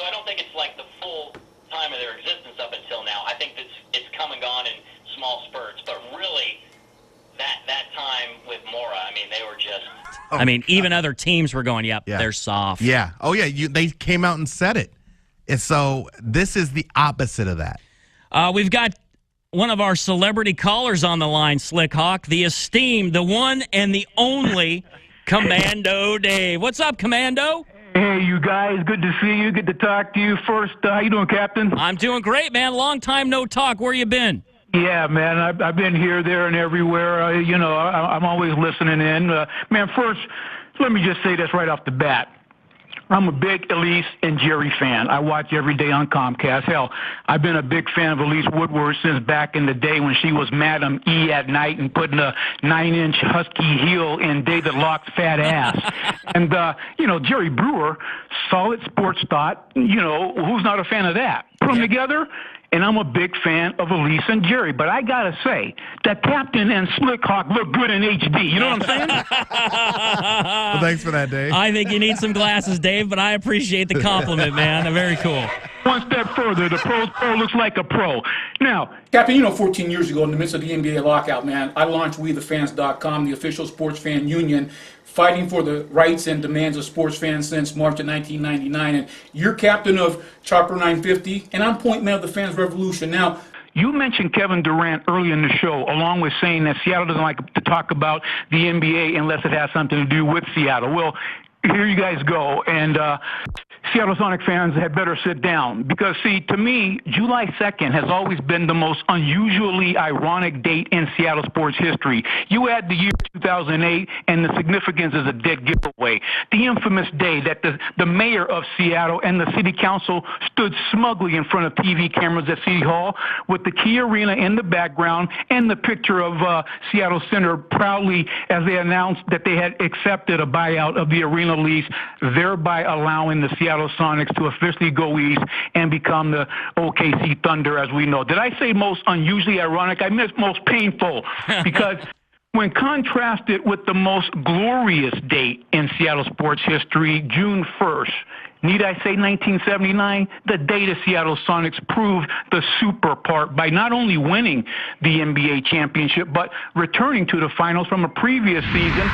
I don't think it's like the full time of their existence up until now. I think it's come and gone in small spurts, but really that time with Mora, I mean, they were just... I mean, even other teams were going, yep, they're soft. Yeah. Oh, yeah, they came out and said it. And so this is the opposite of that. We've got one of our celebrity callers on the line, Slick Hawk, the esteemed, the one and the only Commando Dave. What's up, Commando? Hey, you guys. Good to see you. Good to talk to you. First, how you doing, Captain? I'm doing great, man. Long time no talk. Where you been? Yeah, man. I've been here, there, and everywhere. I'm always listening in. Man, first, let me just say this right off the bat. I'm a big Elise and Jerry fan. I watch every day on Comcast. Hell, I've been a big fan of Elise Woodward since back in the day when she was Madam E at night and putting a 9-inch husky heel in David Locke's fat ass. And, Jerry Brewer, solid sports thought. Who's not a fan of that? Put them together, and I'm a big fan of Elise and Jerry. But I got to say, that Captain and Slick Hawk look good in HD. You know what I'm saying? Well, thanks for that, Dave. I think you need some glasses, Dave, but I appreciate the compliment, man. Very cool. One step further, the pro looks like a pro. Now, Captain, 14 years ago, in the midst of the NBA lockout, man, I launched WeTheFans.com, the official sports fan union, fighting for the rights and demands of sports fans since March of 1999. And you're captain of Chopper 950, and I'm point man of the Fans Revolution. Now, you mentioned Kevin Durant early in the show, along with saying that Seattle doesn't like to talk about the NBA unless it has something to do with Seattle. Well, here you guys go, and Seattle Sonic fans had better sit down because, see, to me, July 2nd has always been the most unusually ironic date in Seattle sports history. You add the year 2008, and the significance is a dead giveaway. The infamous day that the mayor of Seattle and the city council stood smugly in front of TV cameras at City Hall with the Key Arena in the background and the picture of Seattle Center proudly as they announced that they had accepted a buyout of the arena lease, thereby allowing the Seattle Sonics to officially go east and become the OKC Thunder as we know. Did I say most unusually ironic? I meant most painful because when contrasted with the most glorious date in Seattle sports history, June 1st, need I say 1979? The day the Seattle Sonics proved the super part by not only winning the NBA championship, but returning to the finals from a previous season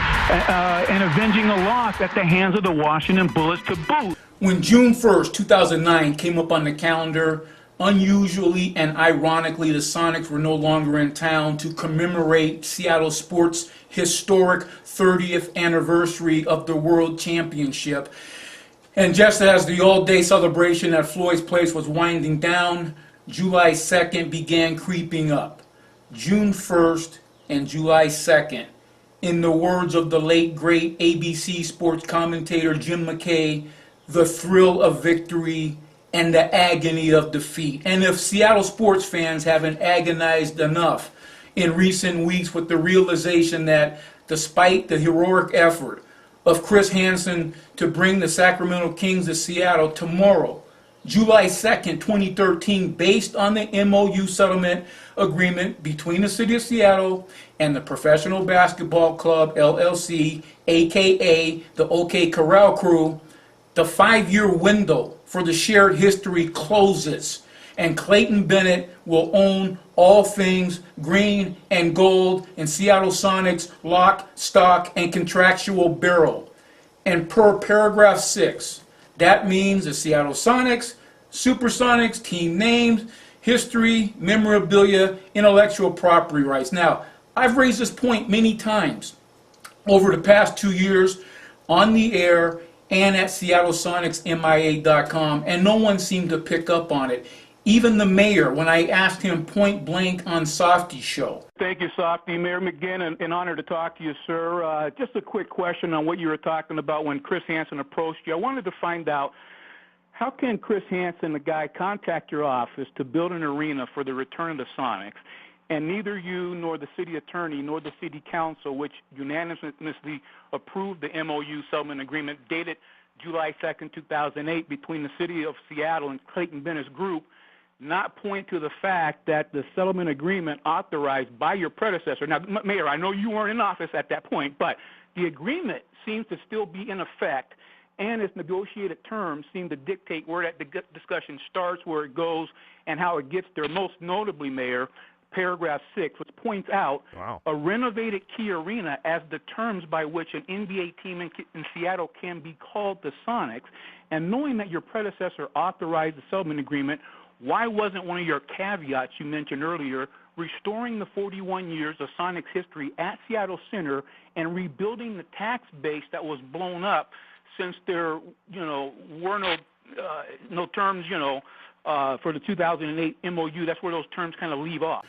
and avenging a loss at the hands of the Washington Bullets to boot. when June 1st, 2009 came up on the calendar, unusually and ironically, the Sonics were no longer in town to commemorate Seattle sports' historic 30th anniversary of the World Championship. And just as the all-day celebration at Floyd's Place was winding down, July 2nd began creeping up. June 1st and July 2nd. In the words of the late, great ABC sports commentator Jim McKay, the thrill of victory and the agony of defeat. And if Seattle sports fans haven't agonized enough in recent weeks with the realization that despite the heroic effort of Chris Hansen to bring the Sacramento Kings to Seattle tomorrow, July 2nd, 2013, based on the MOU settlement agreement between the City of Seattle and the Professional Basketball Club LLC, aka the OK Corral Crew, the 5-year window for the shared history closes, and Clayton Bennett will own all things green and gold in Seattle Sonics lock, stock, and contractual barrel. And per paragraph 6, that means the Seattle Sonics, Supersonics, team names, history, memorabilia, intellectual property rights. Now, I've raised this point many times over the past 2 years on the air and at SeattleSonicsMIA.com, and no one seemed to pick up on it. Even the mayor, when I asked him point blank on Softy's show. Thank you, Softy. Mayor McGinn, an honor to talk to you, sir. Just a quick question on what you were talking about when Chris Hansen approached you. I wanted to find out, how can Chris Hansen, the guy, contact your office to build an arena for the return of the Sonics, and neither you nor the city attorney nor the city council, which unanimously approved the MOU settlement agreement dated July 2nd, 2008, between the city of Seattle and Clayton Bennett's group, not point to the fact that the settlement agreement authorized by your predecessor. Now, Mayor, I know you weren't in office at that point, but the agreement seems to still be in effect, and its negotiated terms seem to dictate where that discussion starts, where it goes, and how it gets there. Most notably, Mayor, paragraph 6, which points out a renovated Key Arena as the terms by which an NBA team in Seattle can be called the Sonics. And knowing that your predecessor authorized the settlement agreement, why wasn't one of your caveats you mentioned earlier restoring the 41 years of Sonics history at Seattle Center and rebuilding the tax base that was blown up since there, were no terms, for the 2008 MOU? That's where those terms kind of leave off.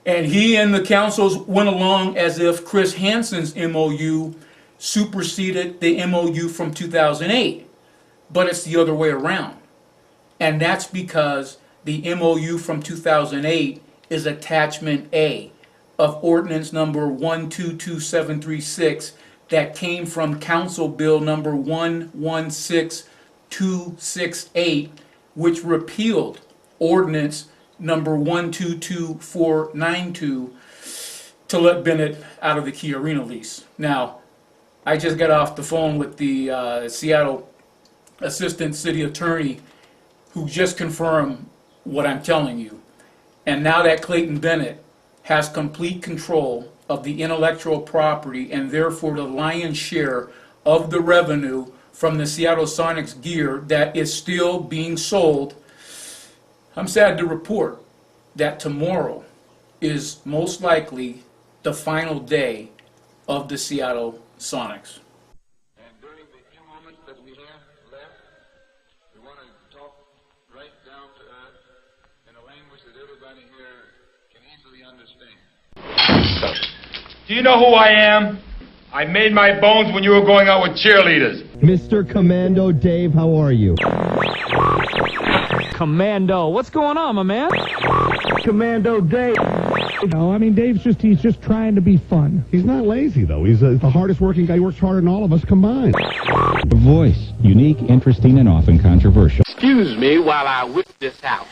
And he and the councils went along as if Chris Hansen's MOU superseded the MOU from 2008, but it's the other way around. And that's because the MOU from 2008 is attachment A of ordinance number 122736 that came from Council Bill number 116268, which repealed ordinance number 122492 to let Bennett out of the Key Arena lease. Now, I just got off the phone with the Seattle Assistant City Attorney, who just confirmed what I'm telling you. And now that Clayton Bennett has complete control of the intellectual property and therefore the lion's share of the revenue from the Seattle Sonics gear that is still being sold, I'm sad to report that tomorrow is most likely the final day of the Seattle Sonics. And during the few moments that we have left, we want to talk right down to earth in a language that everybody here can easily understand. Do you know who I am? I made my bones when you were going out with cheerleaders. Mr. Commando Dave, how are you? Commando, what's going on, my man? Commando Dave. No, I mean, he's just trying to be fun. He's not lazy, though. He's the hardest working guy. He works harder than all of us combined. The voice, unique, interesting, and often controversial. Excuse me while I whip this out.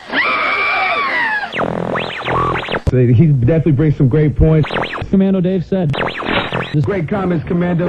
He definitely brings some great points. Commando Dave said. Great comments, Commando.